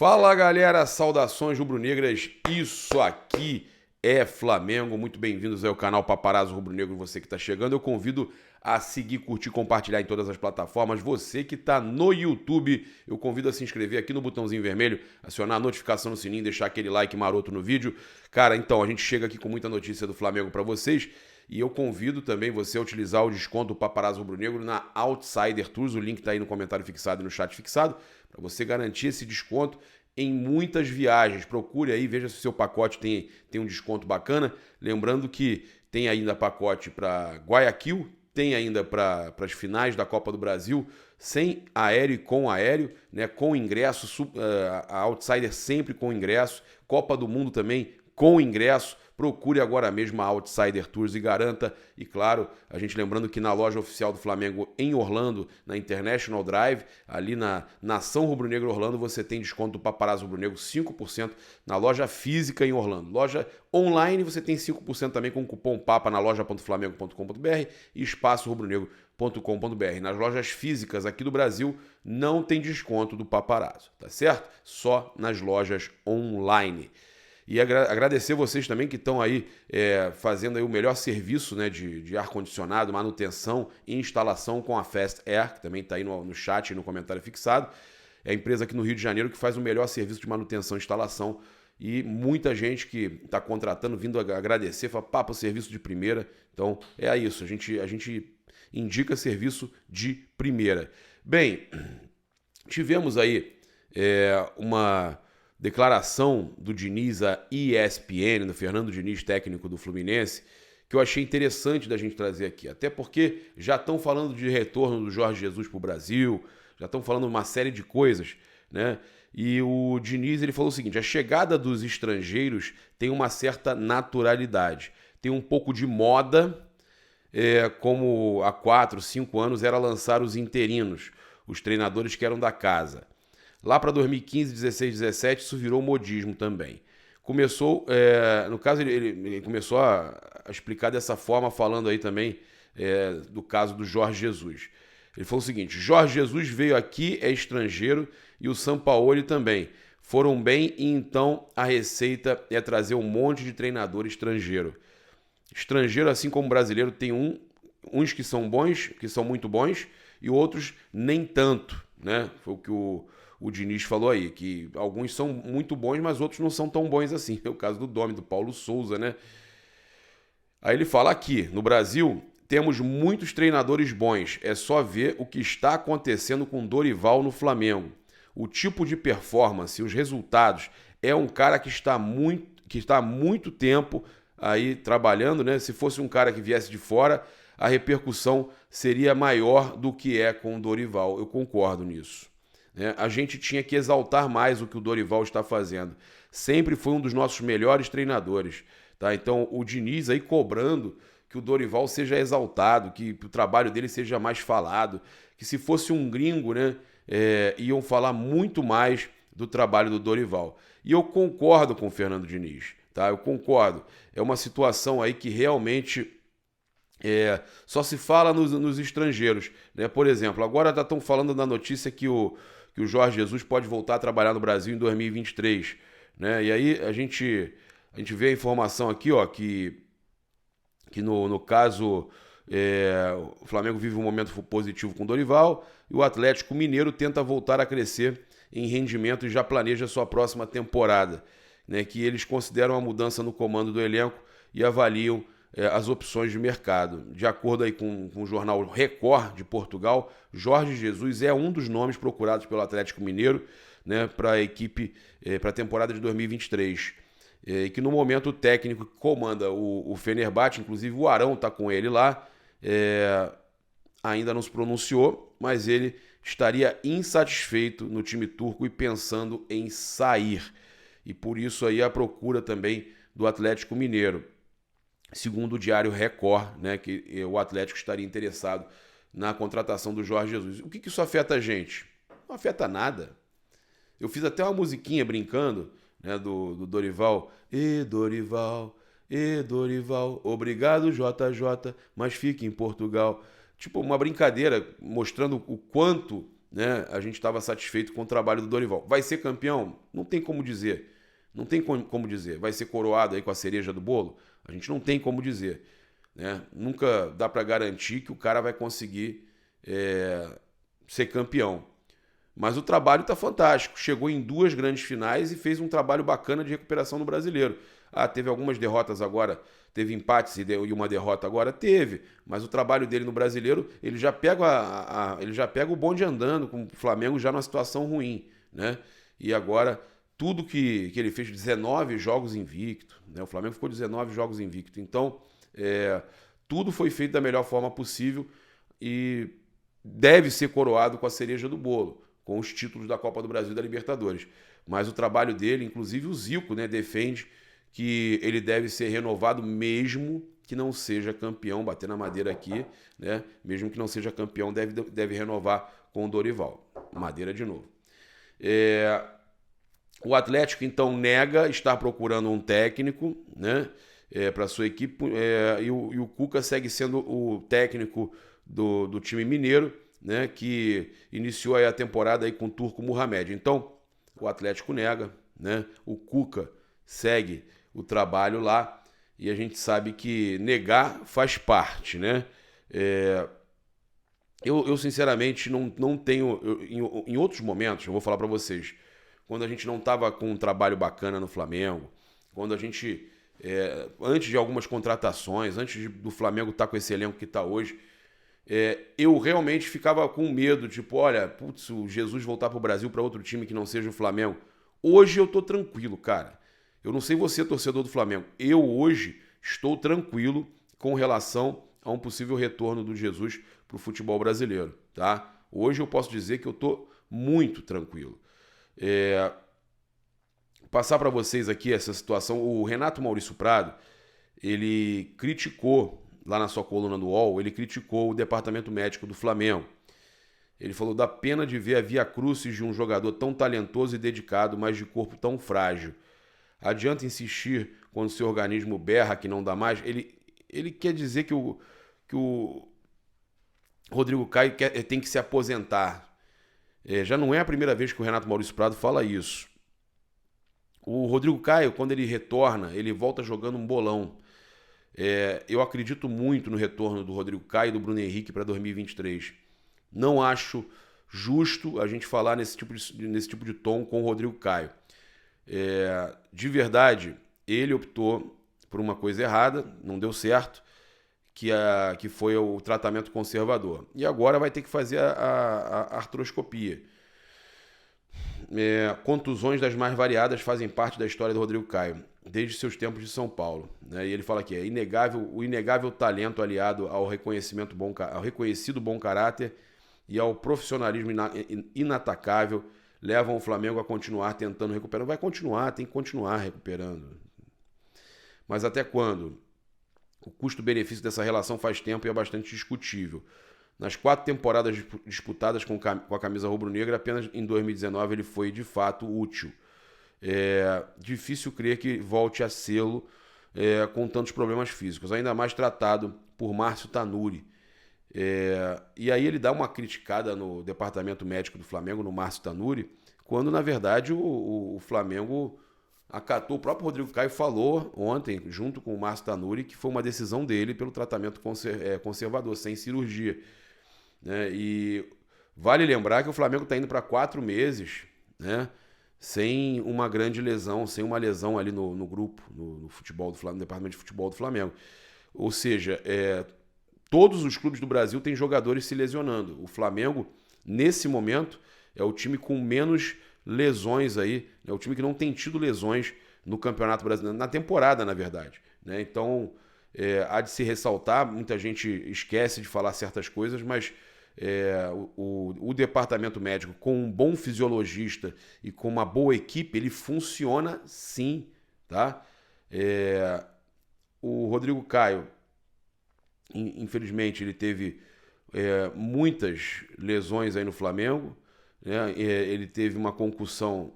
Fala galera, saudações rubro-negras, isso aqui é Flamengo, muito bem-vindos ao canal Paparazzo Rubro-Negro, você que está chegando, eu convido a seguir, curtir, compartilhar em todas as plataformas, você que está no YouTube, eu convido a se inscrever aqui no botãozinho vermelho, acionar a notificação no sininho, deixar aquele like maroto no vídeo. Cara, então, a gente chega aqui com muita notícia do Flamengo para vocês, e eu convido também você a utilizar o desconto Paparazzo Rubro-Negro na Outsider Tours, o link está aí no comentário fixado e no chat fixado, para você garantir esse desconto em muitas viagens. Procure aí, veja se o seu pacote tem um desconto bacana. Lembrando que tem ainda pacote para Guayaquil, tem ainda para as finais da Copa do Brasil, sem aéreo e com aéreo, né, com ingresso, a Outsider sempre com ingresso, Copa do Mundo também com ingresso. Procure agora mesmo a Outsider Tours e garanta. E claro, a gente lembrando que na loja oficial do Flamengo em Orlando, na International Drive, ali na Nação Rubro-Negro Orlando, você tem desconto do Paparazzo Rubro-Negro 5% na loja física em Orlando. Loja online você tem 5% também com o cupom PAPA na loja.flamengo.com.br e espaçorubronegro.com.br. Nas lojas físicas aqui do Brasil não tem desconto do Paparazzo, tá certo? Só nas lojas online. E agradecer vocês também que estão aí fazendo aí o melhor serviço, né, de ar-condicionado, manutenção e instalação com a Fast Air, que também está aí no chat e no comentário fixado. É a empresa aqui no Rio de Janeiro que faz o melhor serviço de manutenção e instalação. E muita gente que está contratando, vindo agradecer, fala, papo, serviço de primeira. Então é isso, a gente indica serviço de primeira. Bem, tivemos aí uma declaração do Diniz à ESPN, do Fernando Diniz, técnico do Fluminense, que eu achei interessante da gente trazer aqui. Até porque já estão falando de retorno do Jorge Jesus para o Brasil, já estão falando uma série de coisas, né? E o Diniz ele falou o seguinte: a chegada dos estrangeiros tem uma certa naturalidade, tem um pouco de moda, como há 4, 5 anos era lançar os interinos, os treinadores que eram da casa. Lá para 2015, 16, 17, isso virou modismo também. Começou, no caso, ele começou a explicar dessa forma, falando aí também do caso do Jorge Jesus. Ele falou o seguinte: Jorge Jesus veio aqui, é estrangeiro, e o Sampaoli também. Foram bem e então a receita é trazer um monte de treinador estrangeiro. Estrangeiro, assim como brasileiro, tem uns que são bons, que são muito bons, e outros nem tanto, né? Foi o que o Diniz falou aí, que alguns são muito bons, mas outros não são tão bons assim. É o caso do Domi, do Paulo Souza, né? Aí ele fala aqui, no Brasil, temos muitos treinadores bons. É só ver o que está acontecendo com Dorival no Flamengo. O tipo de performance, os resultados, é um cara que está há muito tempo aí trabalhando, né? Se fosse um cara que viesse de fora, a repercussão seria maior do que é com o Dorival. Eu concordo nisso. A gente tinha que exaltar mais o que o Dorival está fazendo. Sempre foi um dos nossos melhores treinadores. Tá? Então o Diniz aí cobrando que o Dorival seja exaltado, que o trabalho dele seja mais falado, que se fosse um gringo, né, iam falar muito mais do trabalho do Dorival. E eu concordo com o Fernando Diniz. Tá? Eu concordo. É uma situação aí que realmente só se fala nos estrangeiros. Né? Por exemplo, agora estão falando na notícia que o Jorge Jesus pode voltar a trabalhar no Brasil em 2023, né? E aí a gente vê a informação aqui, ó, que no caso o Flamengo vive um momento positivo com o Dorival e o Atlético Mineiro tenta voltar a crescer em rendimento e já planeja sua próxima temporada, né? Que eles consideram a mudança no comando do elenco e avaliam as opções de mercado. De acordo aí com o jornal Record de Portugal, Jorge Jesus é um dos nomes procurados pelo Atlético Mineiro, né, para a equipe, para a temporada de 2023. E que no momento o técnico que comanda o Fenerbahçe, inclusive o Arão está com ele lá, ainda não se pronunciou, mas ele estaria insatisfeito no time turco e pensando em sair. E por isso aí a procura também do Atlético Mineiro. Segundo o Diário Record, né, que o Atlético estaria interessado na contratação do Jorge Jesus. O que isso afeta a gente? Não afeta nada. Eu fiz até uma musiquinha brincando, né, do Dorival. Dorival, Dorival, obrigado JJ, mas fique em Portugal. Tipo, uma brincadeira mostrando o quanto né, a gente estava satisfeito com o trabalho do Dorival. Vai ser campeão? Não tem como dizer. Não tem como dizer. Vai ser coroado aí com a cereja do bolo? A gente não tem como dizer, né? Nunca dá para garantir que o cara vai conseguir ser campeão. Mas o trabalho está fantástico. Chegou em 2 grandes finais e fez um trabalho bacana de recuperação no Brasileiro. Teve algumas derrotas agora, teve empates e uma derrota agora, teve. Mas o trabalho dele no Brasileiro, ele já pega ele já pega o bonde andando, com o Flamengo já numa situação ruim, né? E agora, tudo que ele fez, 19 jogos invicto, né? O Flamengo ficou 19 jogos invicto. Então, tudo foi feito da melhor forma possível e deve ser coroado com a cereja do bolo, com os títulos da Copa do Brasil e da Libertadores. Mas o trabalho dele, inclusive o Zico, né, defende que ele deve ser renovado mesmo que não seja campeão, bater na madeira aqui, né? Mesmo que não seja campeão, deve renovar com o Dorival. Madeira de novo. O Atlético, então, nega estar procurando um técnico, né, para sua equipe, e o Cuca segue sendo o técnico do time mineiro, né, que iniciou aí a temporada aí com o Turco Mohamed. Então, o Atlético nega, né, o Cuca segue o trabalho lá e a gente sabe que negar faz parte, né? Eu sinceramente não tenho... em outros momentos, eu vou falar para vocês, quando a gente não estava com um trabalho bacana no Flamengo, quando a gente, antes de algumas contratações, antes do Flamengo estar com esse elenco que está hoje, eu realmente ficava com medo, tipo, olha, putz, o Jesus voltar pro Brasil para outro time que não seja o Flamengo. Hoje eu tô tranquilo, cara. Eu não sei você, torcedor do Flamengo. Eu hoje estou tranquilo com relação a um possível retorno do Jesus pro futebol brasileiro, tá? Hoje eu posso dizer que eu tô muito tranquilo. Passar para vocês aqui essa situação. O Renato Maurício Prado, ele criticou lá na sua coluna do UOL, ele criticou o departamento médico do Flamengo. Ele falou: dá pena de ver a via-crucis de um jogador tão talentoso e dedicado, mas de corpo tão frágil. Adianta insistir quando seu organismo berra que não dá mais? Ele quer dizer que o Rodrigo Caio tem que se aposentar. Já não é a primeira vez que o Renato Maurício Prado fala isso. O Rodrigo Caio, quando ele retorna, ele volta jogando um bolão. Eu acredito muito no retorno do Rodrigo Caio e do Bruno Henrique para 2023. Não acho justo a gente falar nesse tipo de tom com o Rodrigo Caio. De verdade, ele optou por uma coisa errada, não deu certo, que foi o tratamento conservador. E agora vai ter que fazer a artroscopia. Contusões das mais variadas fazem parte da história do Rodrigo Caio, desde seus tempos de São Paulo, né? E ele fala que o inegável talento aliado ao reconhecido bom caráter e ao profissionalismo inatacável levam o Flamengo a continuar tentando recuperar. Vai continuar, tem que continuar recuperando. Mas até quando? O custo-benefício dessa relação faz tempo e é bastante discutível. Nas 4 temporadas disputadas com a camisa rubro-negra, apenas em 2019 ele foi de fato útil. Difícil crer que volte a sê-lo com tantos problemas físicos, ainda mais tratado por Márcio Tanuri. E aí ele dá uma criticada no departamento médico do Flamengo, no Márcio Tanuri, quando na verdade o Flamengo acatou. O próprio Rodrigo Caio falou ontem, junto com o Márcio Tanuri, que foi uma decisão dele pelo tratamento conservador, sem cirurgia, né? E vale lembrar que o Flamengo está indo para 4 meses, né, sem uma grande lesão, sem uma lesão ali no grupo, no futebol do Flamengo, no departamento de futebol do Flamengo. Ou seja, todos os clubes do Brasil têm jogadores se lesionando. O Flamengo, nesse momento, é o time com menos lesões aí, é o time que não tem tido lesões no Campeonato Brasileiro, na temporada, na verdade, né? Então, há de se ressaltar, muita gente esquece de falar certas coisas, mas o departamento médico, com um bom fisiologista e com uma boa equipe, ele funciona sim, tá? O Rodrigo Caio, infelizmente, ele teve muitas lesões aí no Flamengo, né? Ele teve uma concussão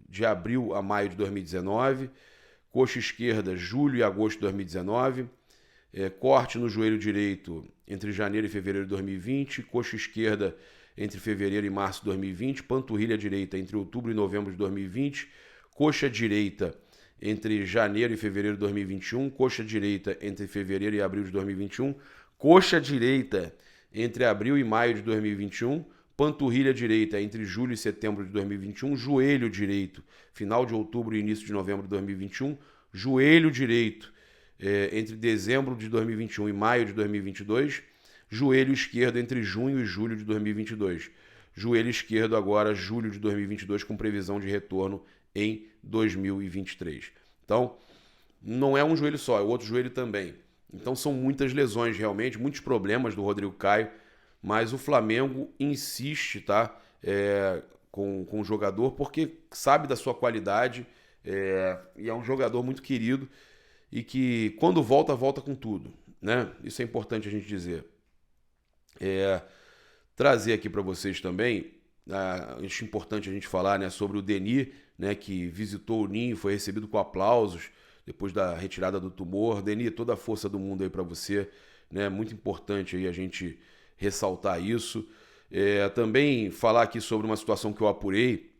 de abril a maio de 2019, coxa esquerda, julho e agosto de 2019, corte no joelho direito entre janeiro e fevereiro de 2020, coxa esquerda entre fevereiro e março de 2020, panturrilha direita entre outubro e novembro de 2020, coxa direita entre janeiro e fevereiro de 2021, coxa direita entre fevereiro e abril de 2021, coxa direita entre abril e maio de 2021, panturrilha direita entre julho e setembro de 2021, joelho direito final de outubro e início de novembro de 2021, joelho direito entre dezembro de 2021 e maio de 2022, joelho esquerdo entre junho e julho de 2022, joelho esquerdo agora julho de 2022 com previsão de retorno em 2023. Então, não é um joelho só, é o outro joelho também. Então são muitas lesões realmente, muitos problemas do Rodrigo Caio, mas o Flamengo insiste, tá? Com o jogador porque sabe da sua qualidade e é um jogador muito querido e que quando volta, volta com tudo, né? Isso é importante a gente dizer. Trazer aqui para vocês também, acho importante a gente falar, né, sobre o Deni, né, que visitou o Ninho, foi recebido com aplausos depois da retirada do tumor. Deni, toda a força do mundo aí para você, né? Muito importante aí a gente ressaltar isso. Também falar aqui sobre uma situação que eu apurei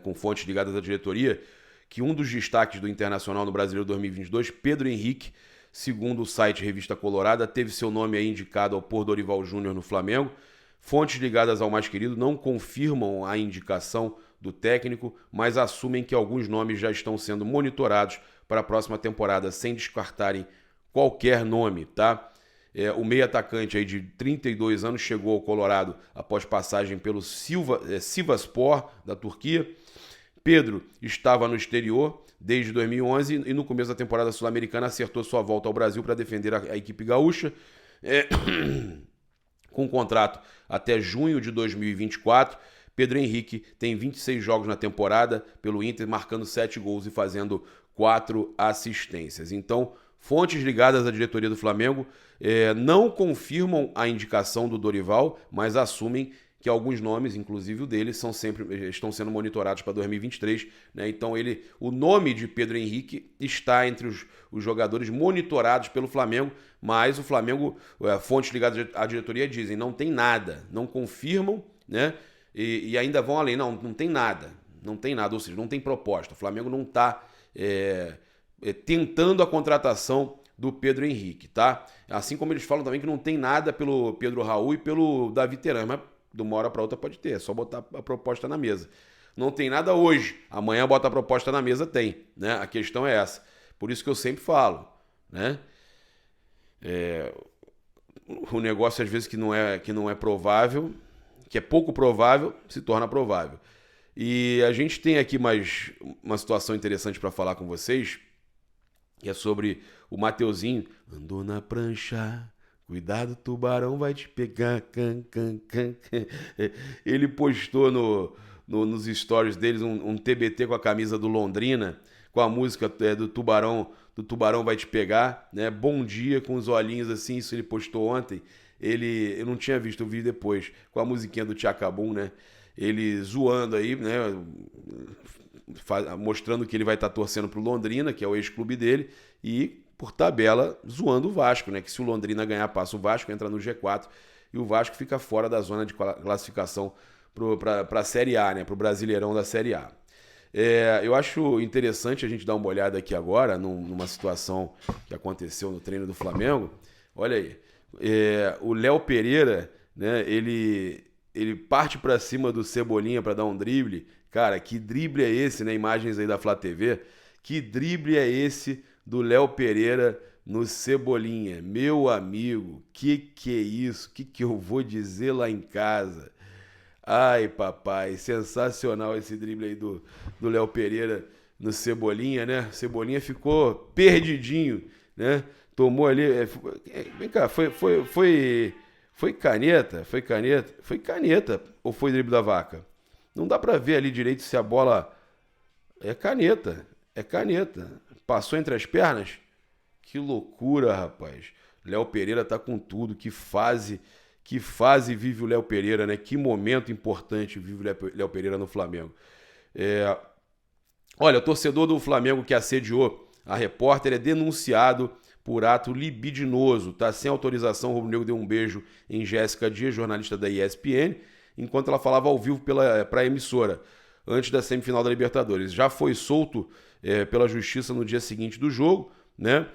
com fontes ligadas à diretoria, que um dos destaques do Internacional no Brasileiro 2022, Pedro Henrique, segundo o site Revista Colorada, teve seu nome aí indicado ao pôr Dorival Júnior no Flamengo. Fontes ligadas ao mais querido não confirmam a indicação do técnico, mas assumem que alguns nomes já estão sendo monitorados para a próxima temporada, sem descartarem qualquer nome, tá? O meio atacante aí de 32 anos chegou ao Colorado após passagem pelo Sivasspor, da Turquia. Pedro estava no exterior desde 2011 e no começo da temporada sul-americana acertou sua volta ao Brasil para defender a equipe gaúcha, com um contrato até junho de 2024. Pedro Henrique tem 26 jogos na temporada pelo Inter, marcando 7 gols e fazendo 4 assistências. Então, fontes ligadas à diretoria do Flamengo não confirmam a indicação do Dorival, mas assumem que alguns nomes, inclusive o dele, estão sendo monitorados para 2023. Né? Então, o nome de Pedro Henrique está entre os jogadores monitorados pelo Flamengo, mas o Flamengo, fontes ligadas à diretoria dizem, não tem nada, não confirmam, né? E ainda vão além, não tem nada, ou seja, não tem proposta. O Flamengo não está tentando a contratação do Pedro Henrique, tá? Assim como eles falam também que não tem nada pelo Pedro Raul e pelo Davi Teran, mas de uma hora para outra pode ter, é só botar a proposta na mesa. Não tem nada hoje, amanhã bota a proposta na mesa, tem, né? A questão é essa. Por isso que eu sempre falo, né? O negócio às vezes que não é provável, que é pouco provável, se torna provável. E a gente tem aqui mais uma situação interessante para falar com vocês, que é sobre o Mateuzinho. Andou na prancha, cuidado, tubarão vai te pegar. Ele postou nos stories deles um TBT com a camisa do Londrina, com a música do Tubarão vai te pegar, né? Bom dia, com os olhinhos assim, isso ele postou ontem. Eu não tinha visto o vídeo depois, com a musiquinha do Tchacabum, né? Ele zoando aí, né? Mostrando que ele vai estar torcendo pro Londrina, que é o ex-clube dele, e, por tabela, zoando o Vasco, né? Que se o Londrina ganhar, passa o Vasco, entra no G4, e o Vasco fica fora da zona de classificação para a Série A, né? Pro Brasileirão da Série A. Eu acho interessante a gente dar uma olhada aqui agora, numa situação que aconteceu no treino do Flamengo. Olha aí. O Léo Pereira, né, ele parte para cima do Cebolinha para dar um drible. Cara, que drible é esse, né? Imagens aí da Flá TV. Que drible é esse do Léo Pereira no Cebolinha? Meu amigo, que é isso? Que eu vou dizer lá em casa? Ai, papai, sensacional esse drible aí do Léo Pereira no Cebolinha, né? Cebolinha ficou perdidinho, né? Tomou ali. Vem cá, foi caneta? Foi caneta? Foi caneta ou foi drible da vaca? Não dá pra ver ali direito se a bola. É caneta. É caneta. Passou entre as pernas? Que loucura, rapaz. Léo Pereira tá com tudo. Que fase vive o Léo Pereira, né? Que momento importante vive o Léo Pereira no Flamengo. Olha, o torcedor do Flamengo que assediou a repórter é denunciado por ato libidinoso. Tá sem autorização, o rubro-negro deu um beijo em Jéssica Dias, jornalista da ESPN, enquanto ela falava ao vivo para a emissora, antes da semifinal da Libertadores. Já foi solto pela Justiça no dia seguinte do jogo, né?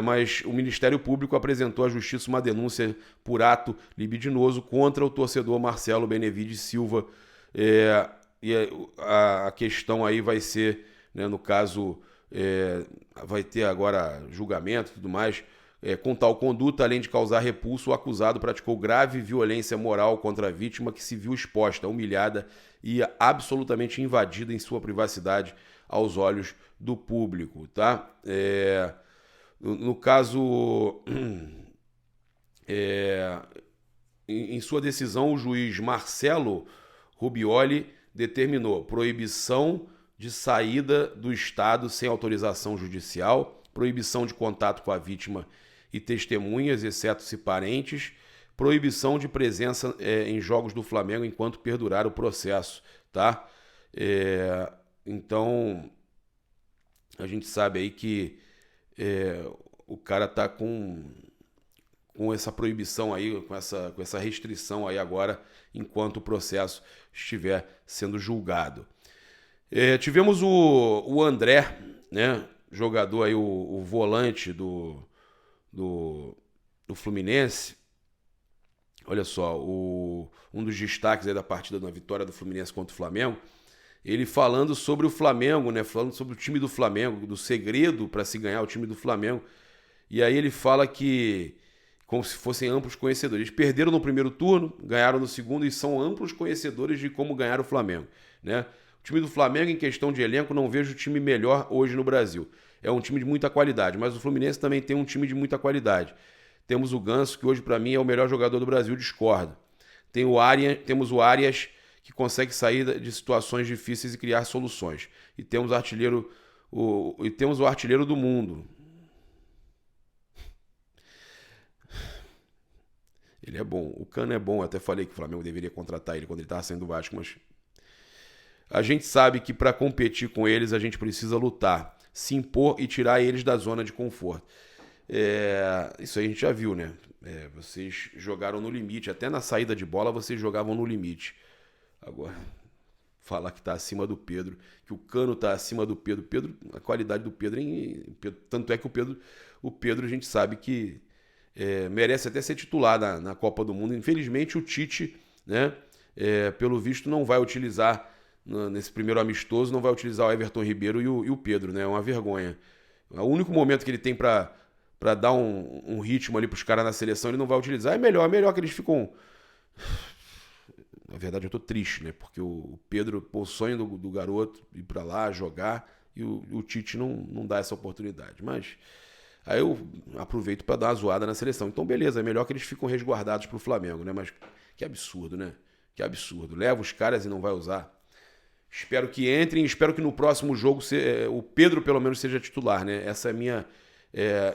Mas o Ministério Público apresentou à Justiça uma denúncia por ato libidinoso contra o torcedor Marcelo Benevides Silva. E a questão aí vai ser, né, no caso, vai ter agora julgamento e tudo mais. Com tal conduta, além de causar repulso, o acusado praticou grave violência moral contra a vítima, que se viu exposta, humilhada e absolutamente invadida em sua privacidade aos olhos do público, tá? No caso, em sua decisão, o juiz Marcelo Rubioli determinou proibição de saída do estado sem autorização judicial, proibição de contato com a vítima e testemunhas, exceto se parentes, proibição de presença em jogos do Flamengo enquanto perdurar o processo, tá? Então, a gente sabe aí que o cara tá com essa proibição aí, com essa restrição aí agora, enquanto o processo estiver sendo julgado. Tivemos o André, né, jogador aí, o volante do Fluminense. Olha só, um dos destaques aí da partida da vitória do Fluminense contra o Flamengo, ele falando sobre o Flamengo, né, falando sobre o time do Flamengo, do segredo para se ganhar o time do Flamengo. E aí ele fala que, como se fossem amplos conhecedores, eles perderam no primeiro turno, ganharam no segundo e são amplos conhecedores de como ganhar o Flamengo, né? O time do Flamengo, em questão de elenco, não vejo time melhor hoje no Brasil. É um time de muita qualidade, mas o Fluminense também tem um time de muita qualidade. Temos o Ganso, que hoje para mim é o melhor jogador do Brasil, discordo. Temos o Arias, que consegue sair de situações difíceis e criar soluções. E temos o artilheiro do mundo. Ele é bom. O Cano é bom. Eu até falei que o Flamengo deveria contratar ele quando ele estava saindo do Vasco, mas a gente sabe que para competir com eles a gente precisa lutar, se impor e tirar eles da zona de conforto. Isso aí a gente já viu, né? Vocês jogaram no limite. Até na saída de bola vocês jogavam no limite. Agora, falar que está acima do Pedro, que o Cano está acima do Pedro, a qualidade do Pedro, tanto é que o Pedro a gente sabe que merece até ser titular na Copa do Mundo. Infelizmente o Tite, né, pelo visto não vai utilizar, nesse primeiro amistoso, não vai utilizar o Everton Ribeiro e o Pedro, né? É uma vergonha. O único momento que ele tem para dar um ritmo ali para os caras na seleção, ele não vai utilizar. É melhor que eles ficam... Na verdade eu tô triste, né? Porque o Pedro, o sonho do garoto ir para lá, jogar, e o Tite não dá essa oportunidade. Mas aí eu aproveito para dar uma zoada na seleção. Então beleza, é melhor que eles ficam resguardados pro Flamengo, né? Mas que absurdo, né? Que absurdo. Leva os caras e não vai usar. Espero que entrem, espero que no próximo jogo o Pedro pelo menos seja titular, né? Essa é a minha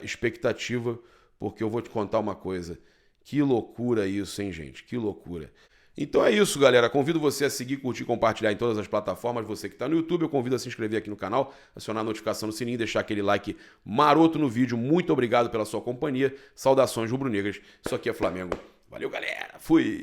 expectativa, porque eu vou te contar uma coisa. Que loucura isso, hein, gente? Que loucura. Então é isso, galera. Convido você a seguir, curtir e compartilhar em todas as plataformas. Você que está no YouTube, eu convido a se inscrever aqui no canal, acionar a notificação no sininho, deixar aquele like maroto no vídeo. Muito obrigado pela sua companhia. Saudações rubro-negras. Isso aqui é Flamengo. Valeu, galera. Fui!